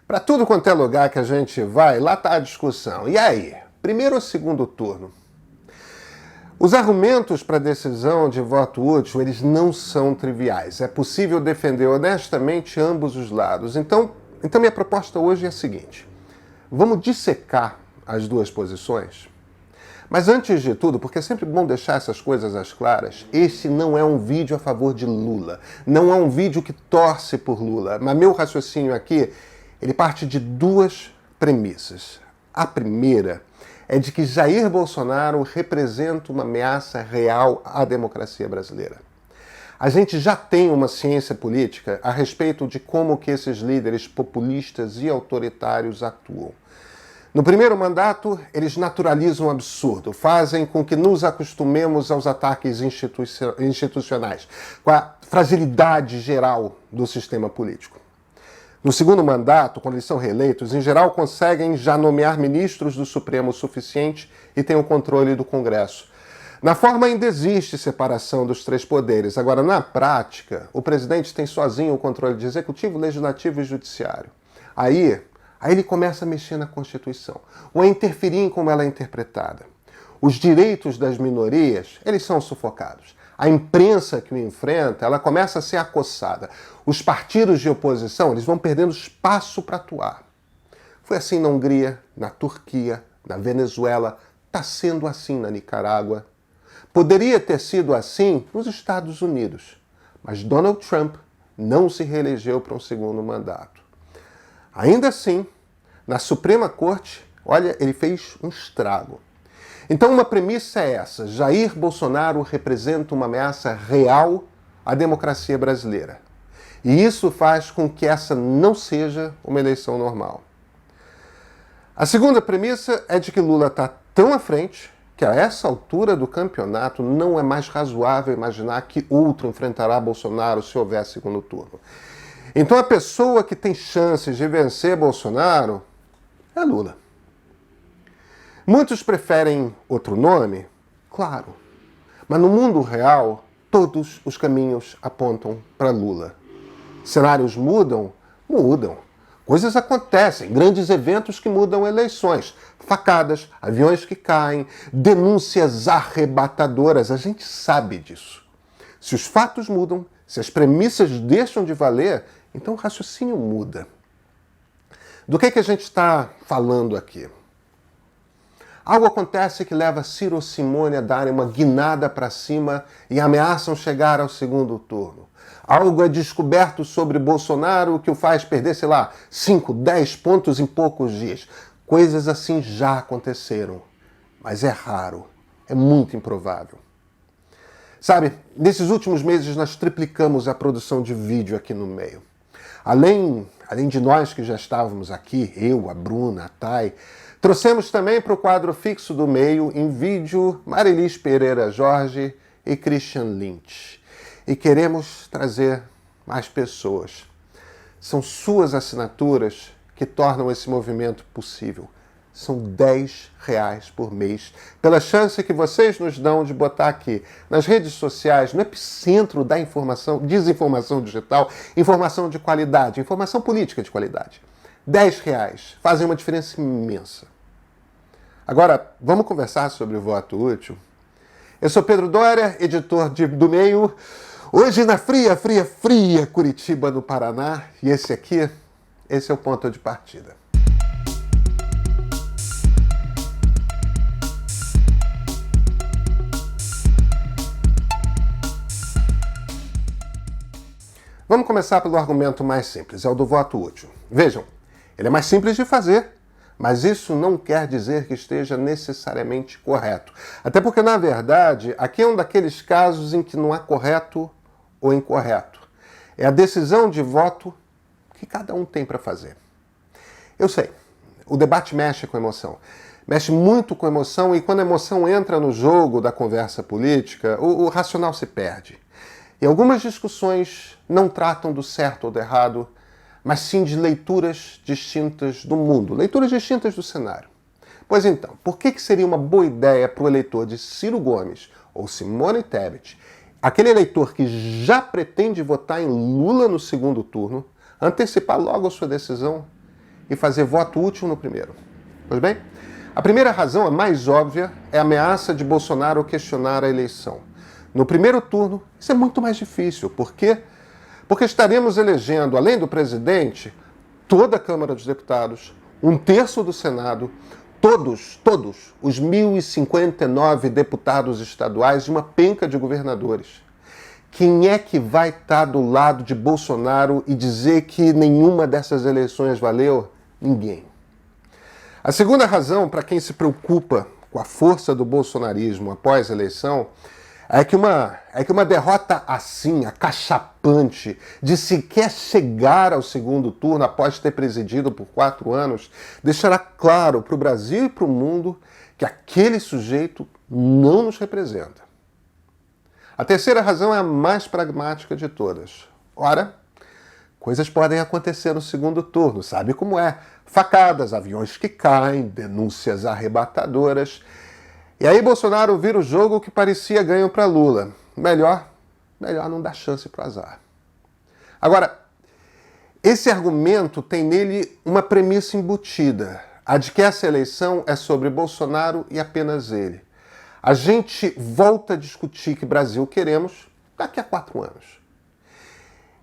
Para tudo quanto é lugar que a gente vai, lá está a discussão. E aí, primeiro ou segundo turno? Os argumentos para a decisão de voto útil, eles não são triviais. É possível defender honestamente ambos os lados. Então minha proposta hoje é a seguinte. Vamos dissecar as duas posições? Mas antes de tudo, porque é sempre bom deixar essas coisas às claras, este não é um vídeo a favor de Lula. Não é um vídeo que torce por Lula. Mas meu raciocínio aqui, ele parte de duas premissas. A primeira é de que Jair Bolsonaro representa uma ameaça real à democracia brasileira. A gente já tem uma ciência política a respeito de como que esses líderes populistas e autoritários atuam. No primeiro mandato, eles naturalizam o absurdo, fazem com que nos acostumemos aos ataques institucionais, com a fragilidade geral do sistema político. No segundo mandato, quando eles são reeleitos, em geral conseguem já nomear ministros do Supremo o suficiente e têm o controle do Congresso. Na forma ainda existe separação dos três poderes. Agora, na prática, o presidente tem sozinho o controle de executivo, legislativo e judiciário. Aí ele começa a mexer na Constituição, ou a interferir em como ela é interpretada. Os direitos das minorias, eles são sufocados. A imprensa que o enfrenta, ela começa a ser acossada. Os partidos de oposição, eles vão perdendo espaço para atuar. Foi assim na Hungria, na Turquia, na Venezuela, está sendo assim na Nicarágua. Poderia ter sido assim nos Estados Unidos, mas Donald Trump não se reelegeu para um segundo mandato. Ainda assim, na Suprema Corte, olha, ele fez um estrago. Então uma premissa é essa: Jair Bolsonaro representa uma ameaça real à democracia brasileira. E isso faz com que essa não seja uma eleição normal. A segunda premissa é de que Lula está tão à frente que a essa altura do campeonato não é mais razoável imaginar que outro enfrentará Bolsonaro se houver segundo turno. Então a pessoa que tem chances de vencer Bolsonaro é Lula. Muitos preferem outro nome? Claro. Mas no mundo real, todos os caminhos apontam para Lula. Cenários mudam? Mudam. Coisas acontecem, grandes eventos que mudam eleições. Facadas, aviões que caem, denúncias arrebatadoras. A gente sabe disso. Se os fatos mudam, se as premissas deixam de valer, então o raciocínio muda. Do que a gente está falando aqui? Algo acontece que leva Ciro ou Simone a darem uma guinada para cima e ameaçam chegar ao segundo turno. Algo é descoberto sobre Bolsonaro que o faz perder, 5, 10 pontos em poucos dias. Coisas assim já aconteceram, mas é raro, é muito improvável. Sabe, nesses últimos meses nós triplicamos a produção de vídeo aqui no meio. Além de nós que já estávamos aqui, eu, a Bruna, a Thay, trouxemos também para o quadro fixo do meio, em vídeo, Marilis Pereira Jorge e Christian Lynch. E queremos trazer mais pessoas. São suas assinaturas que tornam esse movimento possível. São R$10 por mês, pela chance que vocês nos dão de botar aqui nas redes sociais, no epicentro da informação, desinformação digital, informação de qualidade, informação política de qualidade. R$10 fazem uma diferença imensa. Agora, vamos conversar sobre o voto útil? Eu sou Pedro Doria, editor do Meio, hoje na fria Curitiba, no Paraná, e esse é o ponto de partida. Vamos começar pelo argumento mais simples, é o do voto útil. Vejam, ele é mais simples de fazer, mas isso não quer dizer que esteja necessariamente correto. Até porque, na verdade, aqui é um daqueles casos em que não há correto ou incorreto. É a decisão de voto que cada um tem para fazer. Eu sei, o debate mexe com emoção. Mexe muito com emoção e quando a emoção entra no jogo da conversa política, o racional se perde. E algumas discussões não tratam do certo ou do errado, mas sim de leituras distintas do mundo, leituras distintas do cenário. Pois então, por que seria uma boa ideia para o eleitor de Ciro Gomes ou Simone Tebet, aquele eleitor que já pretende votar em Lula no segundo turno, antecipar logo a sua decisão e fazer voto útil no primeiro? Pois bem, a primeira razão, a mais óbvia, é a ameaça de Bolsonaro questionar a eleição. No primeiro turno, isso é muito mais difícil. Por quê? Porque estaremos elegendo, além do presidente, toda a Câmara dos Deputados, um terço do Senado, todos os 1.059 deputados estaduais e uma penca de governadores. Quem é que vai estar do lado de Bolsonaro e dizer que nenhuma dessas eleições valeu? Ninguém. A segunda razão, para quem se preocupa com a força do bolsonarismo após a eleição, é que uma derrota assim, acachapante, de sequer chegar ao segundo turno após ter presidido por 4 anos, deixará claro para o Brasil e para o mundo que aquele sujeito não nos representa. A terceira razão é a mais pragmática de todas. Ora, coisas podem acontecer no segundo turno, sabe como é? Facadas, aviões que caem, denúncias arrebatadoras. E aí Bolsonaro vira o jogo que parecia ganho para Lula. Melhor não dar chance para o azar. Agora, esse argumento tem nele uma premissa embutida, a de que essa eleição é sobre Bolsonaro e apenas ele. A gente volta a discutir que Brasil queremos daqui a 4 anos.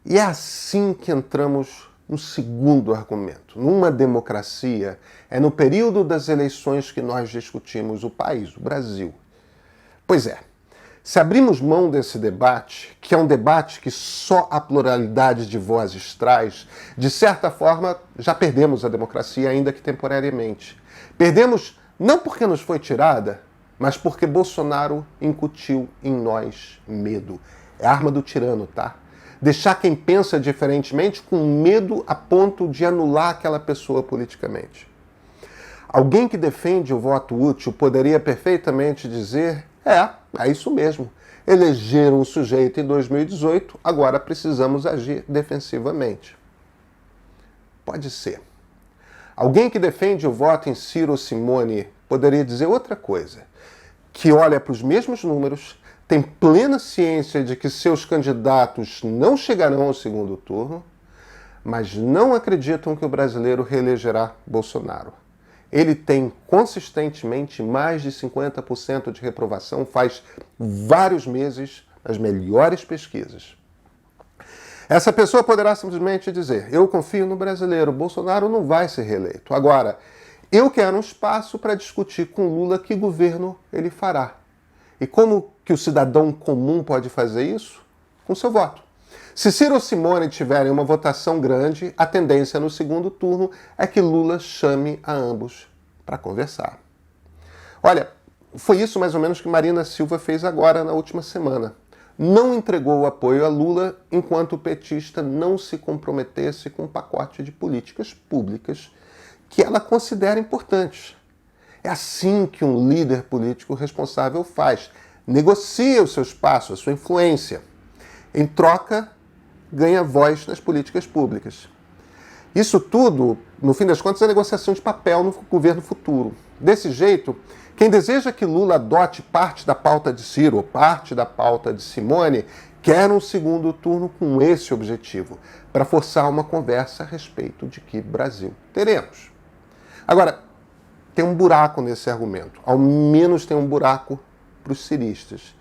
E é assim que entramos no segundo argumento. Numa democracia, é no período das eleições que nós discutimos o país, o Brasil. Pois é, se abrimos mão desse debate, que é um debate que só a pluralidade de vozes traz, de certa forma já perdemos a democracia, ainda que temporariamente. Perdemos não porque nos foi tirada, mas porque Bolsonaro incutiu em nós medo. É a arma do tirano, tá? Deixar quem pensa diferentemente com medo a ponto de anular aquela pessoa politicamente. Alguém que defende o voto útil poderia perfeitamente dizer: é isso mesmo. Elegeram um sujeito em 2018, agora precisamos agir defensivamente. Pode ser. Alguém que defende o voto em Ciro ou Simone poderia dizer outra coisa, que olha para os mesmos números, tem plena ciência de que seus candidatos não chegarão ao segundo turno, mas não acreditam que o brasileiro reelegerá Bolsonaro. Ele tem consistentemente mais de 50% de reprovação faz vários meses nas melhores pesquisas. Essa pessoa poderá simplesmente dizer: eu confio no brasileiro, Bolsonaro não vai ser reeleito. Agora, eu quero um espaço para discutir com Lula que governo ele fará. E como que o cidadão comum pode fazer isso? Com seu voto. Se Ciro ou Simone tiverem uma votação grande, a tendência no segundo turno é que Lula chame a ambos para conversar. Olha, foi isso mais ou menos que Marina Silva fez agora na última semana. Não entregou o apoio a Lula enquanto o petista não se comprometesse com um pacote de políticas públicas que ela considera importantes. É assim que um líder político responsável faz. Negocia o seu espaço, a sua influência. Em troca, ganha voz nas políticas públicas. Isso tudo, no fim das contas, é negociação de papel no governo futuro. Desse jeito, quem deseja que Lula adote parte da pauta de Ciro ou parte da pauta de Simone quer um segundo turno com esse objetivo, para forçar uma conversa a respeito de que Brasil teremos. Agora, tem um buraco nesse argumento. Ao menos tem um buraco para os ciristas.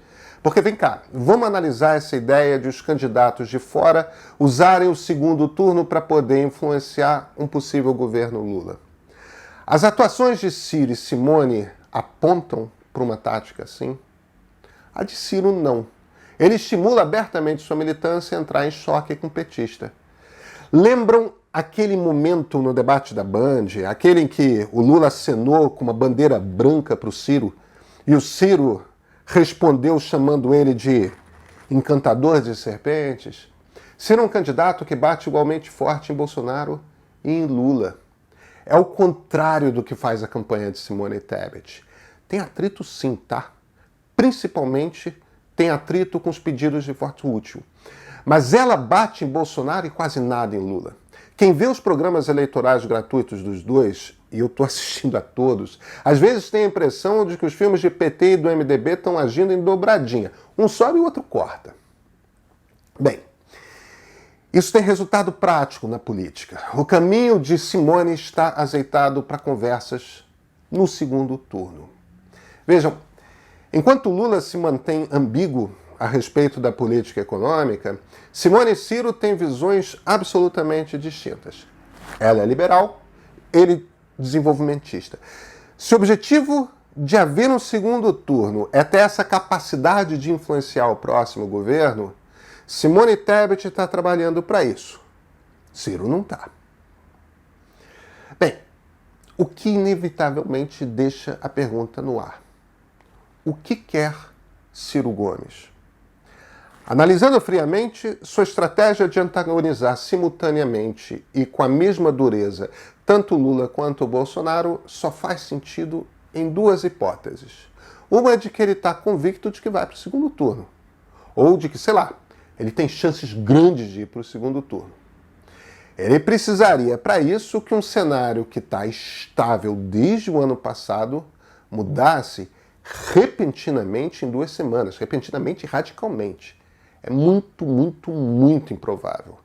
Porque vem cá, vamos analisar essa ideia de os candidatos de fora usarem o segundo turno para poder influenciar um possível governo Lula. As atuações de Ciro e Simone apontam para uma tática assim? A de Ciro não. Ele estimula abertamente sua militância a entrar em choque com o petista. Lembram aquele momento no debate da Band, aquele em que o Lula acenou com uma bandeira branca para o Ciro e o Ciro respondeu chamando ele de encantador de serpentes? Ciro é um candidato que bate igualmente forte em Bolsonaro e em Lula. É o contrário do que faz a campanha de Simone Tebet. Tem atrito sim, tá? Principalmente tem atrito com os pedidos de voto útil. Mas ela bate em Bolsonaro e quase nada em Lula. Quem vê os programas eleitorais gratuitos dos dois, e eu estou assistindo a todos, às vezes tem a impressão de que os filmes de PT e do MDB estão agindo em dobradinha. Um sobe e o outro corta. Bem, Isso tem resultado prático na política. O caminho de Simone está azeitado para conversas no segundo turno. Vejam, enquanto Lula se mantém ambíguo a respeito da política econômica, Simone e Ciro têm visões absolutamente distintas. Ela é liberal, ele desenvolvimentista. Se o objetivo de haver um segundo turno é ter essa capacidade de influenciar o próximo governo, Simone Tebet está trabalhando para isso. Ciro não está. Bem, o que inevitavelmente deixa a pergunta no ar. O que quer Ciro Gomes? Analisando friamente, sua estratégia de antagonizar simultaneamente e com a mesma dureza tanto Lula quanto Bolsonaro só faz sentido em duas hipóteses. Uma é de que ele está convicto de que vai para o segundo turno. Ou de que, sei lá, ele tem chances grandes de ir para o segundo turno. Ele precisaria, para isso, que um cenário que está estável desde o ano passado mudasse repentinamente em 2 semanas. Repentinamente e radicalmente. É muito, muito, muito improvável.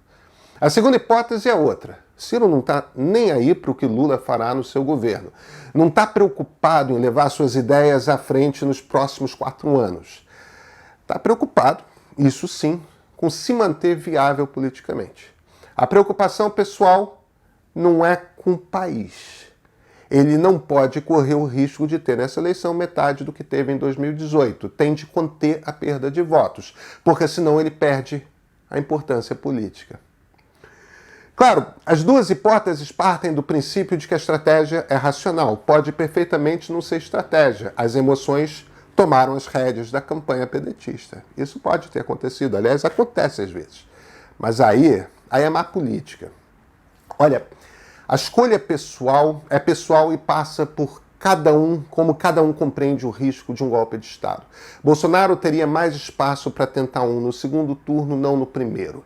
A segunda hipótese é outra. Ciro não está nem aí para o que Lula fará no seu governo. Não está preocupado em levar suas ideias à frente nos próximos 4 anos. Está preocupado, isso sim, com se manter viável politicamente. A preocupação pessoal não é com o país. Ele não pode correr o risco de ter nessa eleição metade do que teve em 2018. Tem de conter a perda de votos, porque senão ele perde a importância política. Claro, as duas hipóteses partem do princípio de que a estratégia é racional. Pode perfeitamente não ser estratégia. As emoções tomaram as rédeas da campanha pedetista. Isso pode ter acontecido. Aliás, acontece às vezes. Mas aí é má política. Olha, a escolha pessoal é pessoal e passa por cada um, como cada um compreende o risco de um golpe de Estado. Bolsonaro teria mais espaço para tentar um no segundo turno, não no primeiro.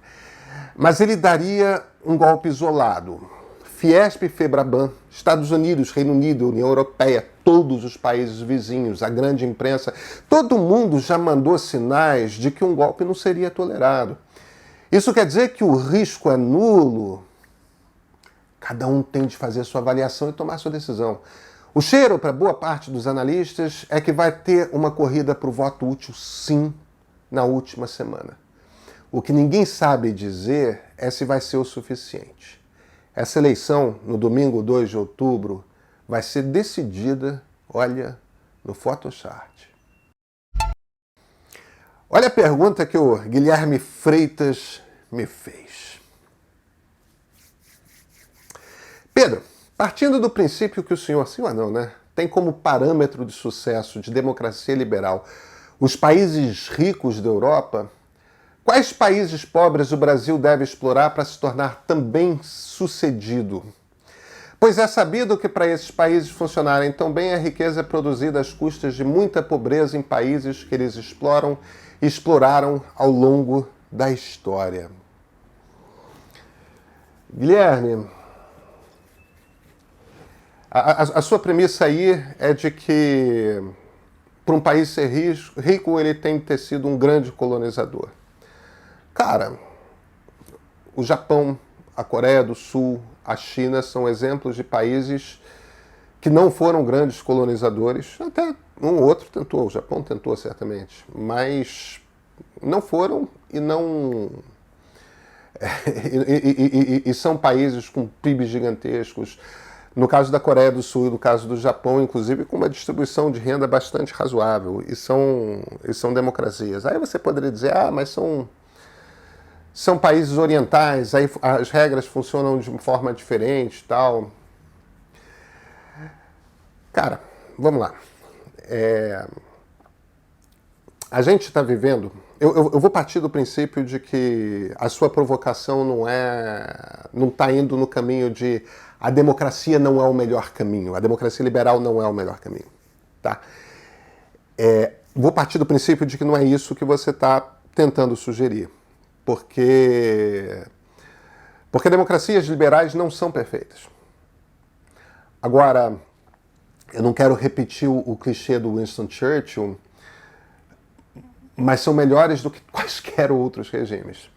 Mas ele daria um golpe isolado. Fiesp e Febraban, Estados Unidos, Reino Unido, União Europeia, todos os países vizinhos, a grande imprensa, todo mundo já mandou sinais de que um golpe não seria tolerado. Isso quer dizer que o risco é nulo? Cada um tem de fazer sua avaliação e tomar sua decisão. O cheiro, para boa parte dos analistas, é que vai ter uma corrida para o voto útil, sim, na última semana. O que ninguém sabe dizer é se vai ser o suficiente. Essa eleição, no domingo 2 de outubro, vai ser decidida, olha, no Photochart. Olha a pergunta que o Guilherme Freitas me fez. Pedro, partindo do princípio que o senhor não, né, tem como parâmetro de sucesso de democracia liberal os países ricos da Europa, quais países pobres o Brasil deve explorar para se tornar também sucedido? Pois é sabido que para esses países funcionarem tão bem, a riqueza é produzida às custas de muita pobreza em países que eles exploram e exploraram ao longo da história. Guilherme, a sua premissa aí é de que para um país ser rico, ele tem que ter sido um grande colonizador. Cara, o Japão, a Coreia do Sul, a China são exemplos de países que não foram grandes colonizadores. Até um ou outro tentou, o Japão tentou certamente, mas não foram e não... e são países com PIBs gigantescos. No caso da Coreia do Sul e no caso do Japão, inclusive, com uma distribuição de renda bastante razoável. E são democracias. Aí você poderia dizer, mas são países orientais, aí as regras funcionam de forma diferente e tal. Cara, vamos lá. A gente está vivendo... Eu vou partir do princípio de que a sua provocação não está indo no caminho de a democracia não é o melhor caminho, a democracia liberal não é o melhor caminho. Tá? Vou partir do princípio de que não é isso que você está tentando sugerir. Porque democracias liberais não são perfeitas. Agora, eu não quero repetir o clichê do Winston Churchill, mas são melhores do que quaisquer outros regimes.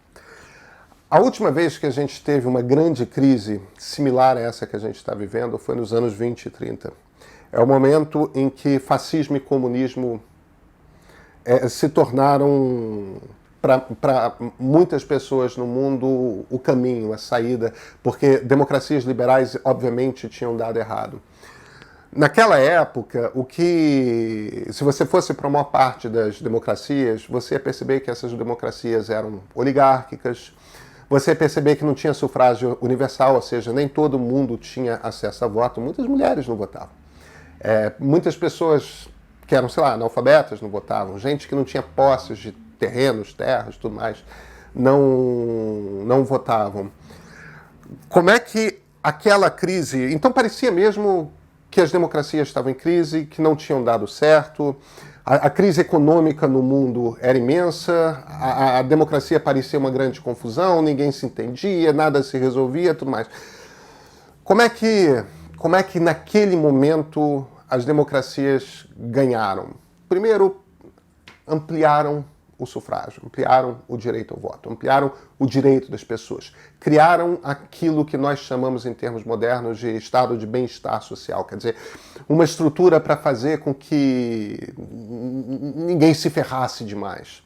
A última vez que a gente teve uma grande crise similar a essa que a gente está vivendo foi nos anos 20 e 30. É o momento em que fascismo e comunismo se tornaram, para muitas pessoas no mundo, o caminho, a saída, porque democracias liberais, obviamente, tinham dado errado. Naquela época, se você fosse para a maior parte das democracias, você ia perceber que essas democracias eram oligárquicas, você ia perceber que não tinha sufrágio universal, ou seja, nem todo mundo tinha acesso a voto, muitas mulheres não votavam. Muitas pessoas que eram, sei lá, analfabetas não votavam, gente que não tinha posses de terrenos, terras, tudo mais, não votavam. Como é que aquela crise... Então parecia mesmo que as democracias estavam em crise, que não tinham dado certo, a crise econômica no mundo era imensa, a democracia parecia uma grande confusão, ninguém se entendia, nada se resolvia, tudo mais. Como é que naquele momento as democracias ganharam? Primeiro, ampliaram o sufrágio, ampliaram o direito ao voto, ampliaram o direito das pessoas, criaram aquilo que nós chamamos em termos modernos de estado de bem-estar social, quer dizer, uma estrutura para fazer com que ninguém se ferrasse demais.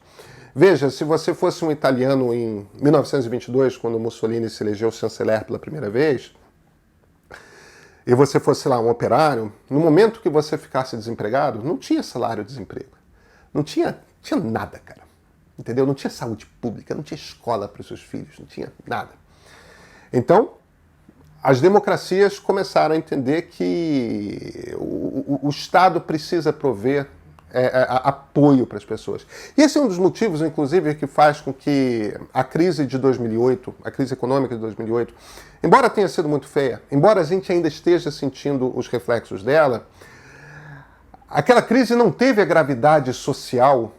Veja, se você fosse um italiano em 1922, quando Mussolini se elegeu chanceler pela primeira vez, e você fosse lá um operário, no momento que você ficasse desempregado, não tinha salário-desemprego, não tinha nada, cara. Entendeu? Não tinha saúde pública, não tinha escola para os seus filhos, não tinha nada. Então, as democracias começaram a entender que o Estado precisa prover apoio para as pessoas. E esse é um dos motivos, inclusive, que faz com que a crise de 2008, a crise econômica de 2008, embora tenha sido muito feia, embora a gente ainda esteja sentindo os reflexos dela, aquela crise não teve a gravidade social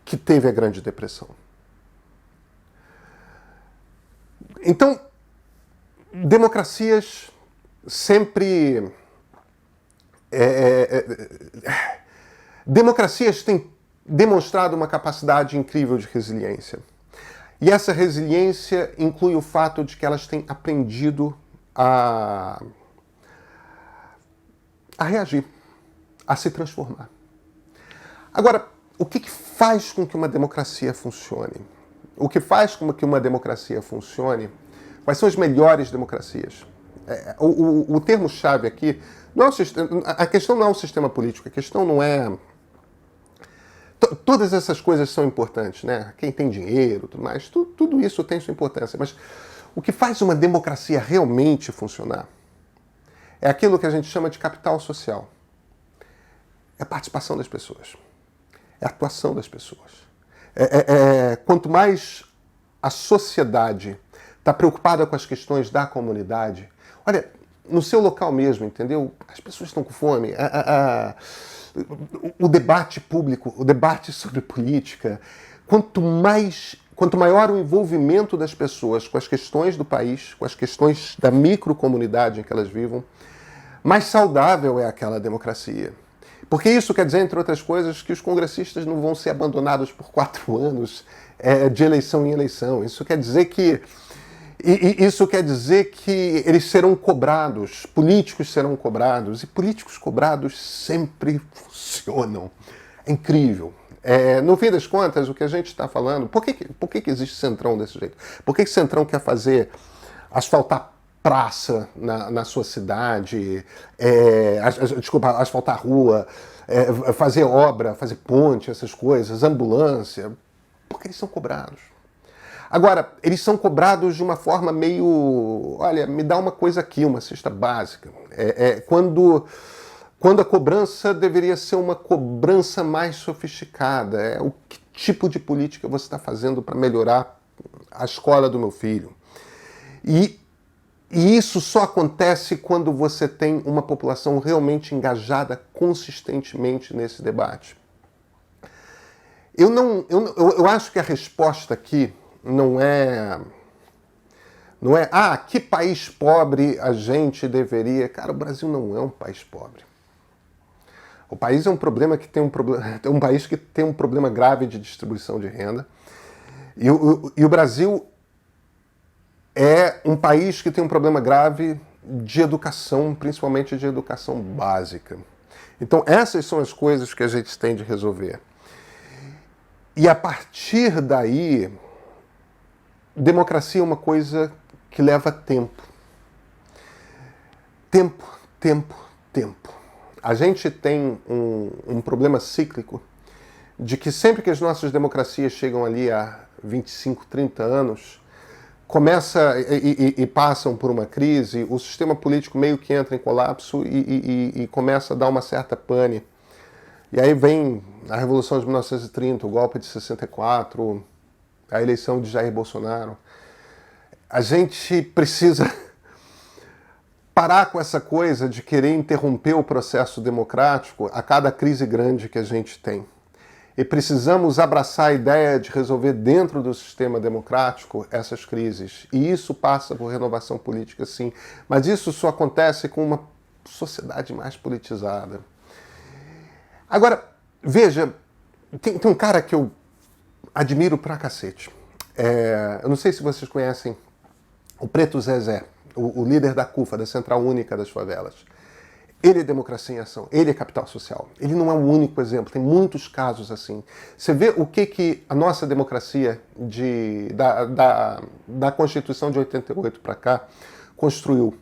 que teve a Grande Depressão. Então, democracias sempre... democracias têm demonstrado uma capacidade incrível de resiliência. E essa resiliência inclui o fato de que elas têm aprendido a reagir, a se transformar. Agora, o que faz com que uma democracia funcione? O que faz com que uma democracia funcione? Quais são as melhores democracias? O termo-chave aqui, não é a questão não é o sistema político, a questão não é... Todas essas coisas são importantes, né? Quem tem dinheiro, tudo mais, tudo isso tem sua importância, mas o que faz uma democracia realmente funcionar é aquilo que a gente chama de capital social. É a participação das pessoas. É a atuação das pessoas. Quanto mais a sociedade está preocupada com as questões da comunidade, olha, no seu local mesmo, entendeu? As pessoas estão com fome. O debate público, o debate sobre política, quanto maior o envolvimento das pessoas com as questões do país, com as questões da microcomunidade em que elas vivam, mais saudável é aquela democracia. Porque isso quer dizer, entre outras coisas, que os congressistas não vão ser abandonados por 4 anos de eleição em eleição. Isso quer dizer que eles serão cobrados, políticos serão cobrados, e políticos cobrados sempre funcionam. É incrível. No fim das contas, o que a gente está falando... Por que existe Centrão desse jeito? Por que Centrão quer asfaltar praça na sua cidade, asfaltar rua, fazer obra, fazer ponte, essas coisas, ambulância? Porque eles são cobrados. Agora, eles são cobrados de uma forma meio... Olha, me dá uma coisa aqui, uma cesta básica. Quando a cobrança deveria ser uma cobrança mais sofisticada. Que tipo de política você está fazendo para melhorar a escola do meu filho? E isso só acontece quando você tem uma população realmente engajada consistentemente nesse debate. Eu acho que a resposta aqui não é que país pobre a gente deveria... Cara, o Brasil não é um país pobre. O país é um país que tem um problema grave de distribuição de renda. E o Brasil é um país que tem um problema grave de educação, principalmente de educação básica. Então, essas são as coisas que a gente tem de resolver. E a partir daí, democracia é uma coisa que leva tempo. Tempo, tempo, tempo. A gente tem um problema cíclico de que sempre que as nossas democracias chegam ali a 25, 30 anos, começa e passam por uma crise, o sistema político meio que entra em colapso e começa a dar uma certa pane. E aí vem a Revolução de 1930, o golpe de 64, a eleição de Jair Bolsonaro. A gente precisa parar com essa coisa de querer interromper o processo democrático a cada crise grande que a gente tem. E precisamos abraçar a ideia de resolver dentro do sistema democrático essas crises. E isso passa por renovação política, sim. Mas isso só acontece com uma sociedade mais politizada. Agora, veja, tem um cara que eu admiro pra cacete. Eu não sei se vocês conhecem o Preto Zezé, o líder da CUFA, da Central Única das Favelas. Ele é democracia em ação, ele é capital social. Ele não é o único exemplo, tem muitos casos assim. Você vê o que a nossa democracia da Constituição de 88 para cá construiu.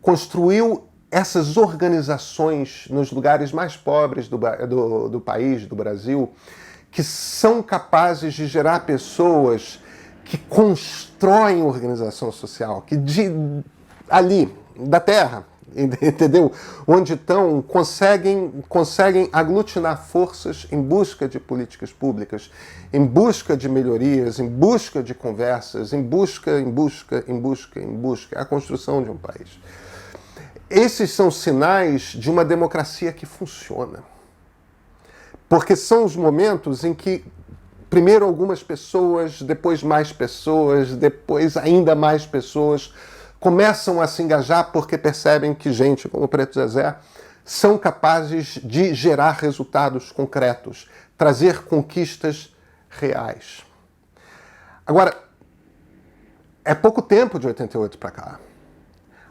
Construiu essas organizações nos lugares mais pobres do país, do Brasil, que são capazes de gerar pessoas que constroem organização social, que ali, da terra, entendeu? Onde estão, conseguem aglutinar forças em busca de políticas públicas, em busca de melhorias, em busca de conversas, em busca. É a construção de um país. Esses são sinais de uma democracia que funciona. Porque são os momentos em que primeiro algumas pessoas, depois mais pessoas, depois ainda mais pessoas começam a se engajar porque percebem que gente como o Preto Zezé são capazes de gerar resultados concretos, trazer conquistas reais. Agora, é pouco tempo de 88 para cá.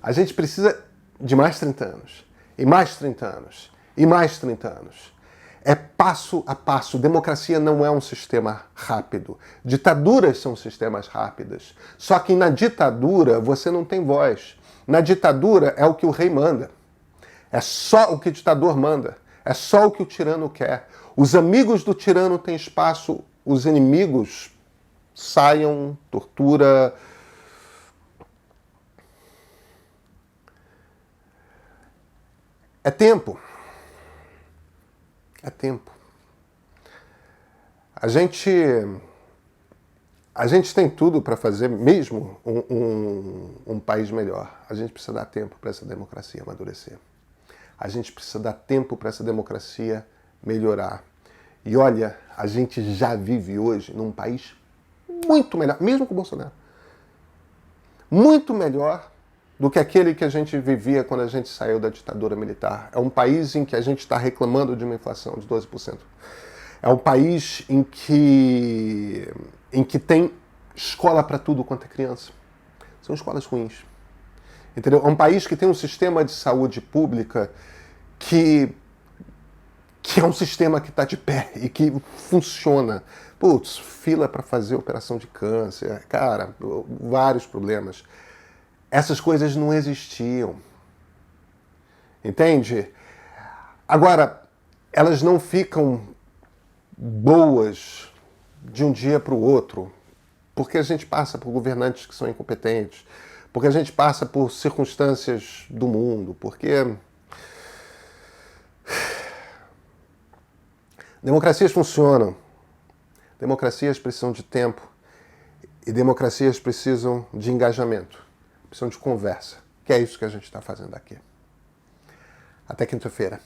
A gente precisa de mais 30 anos, e mais 30 anos, e mais 30 anos. É passo a passo. Democracia não é um sistema rápido. Ditaduras são sistemas rápidos. Só que na ditadura você não tem voz. Na ditadura é o que o rei manda. É só o que o ditador manda. É só o que o tirano quer. Os amigos do tirano têm espaço, os inimigos saiam, tortura. É tempo. É tempo. A gente tem tudo para fazer mesmo um país melhor. A gente precisa dar tempo para essa democracia amadurecer. A gente precisa dar tempo para essa democracia melhorar. E olha, a gente já vive hoje num país muito melhor, mesmo com o Bolsonaro. Muito melhor do que aquele que a gente vivia quando a gente saiu da ditadura militar. É um país em que a gente está reclamando de uma inflação de 12%. É um país em que tem escola para tudo quanto é criança. São escolas ruins. Entendeu? É um país que tem um sistema de saúde pública que é um sistema que está de pé e que funciona. Putz, fila para fazer operação de câncer, cara, vários problemas. Essas coisas não existiam. Entende? Agora, elas não ficam boas de um dia para o outro, porque a gente passa por governantes que são incompetentes, porque a gente passa por circunstâncias do mundo, porque democracias funcionam, democracias precisam de tempo e democracias precisam de engajamento. Precisam de conversa, que é isso que a gente está fazendo aqui. Até quinta-feira.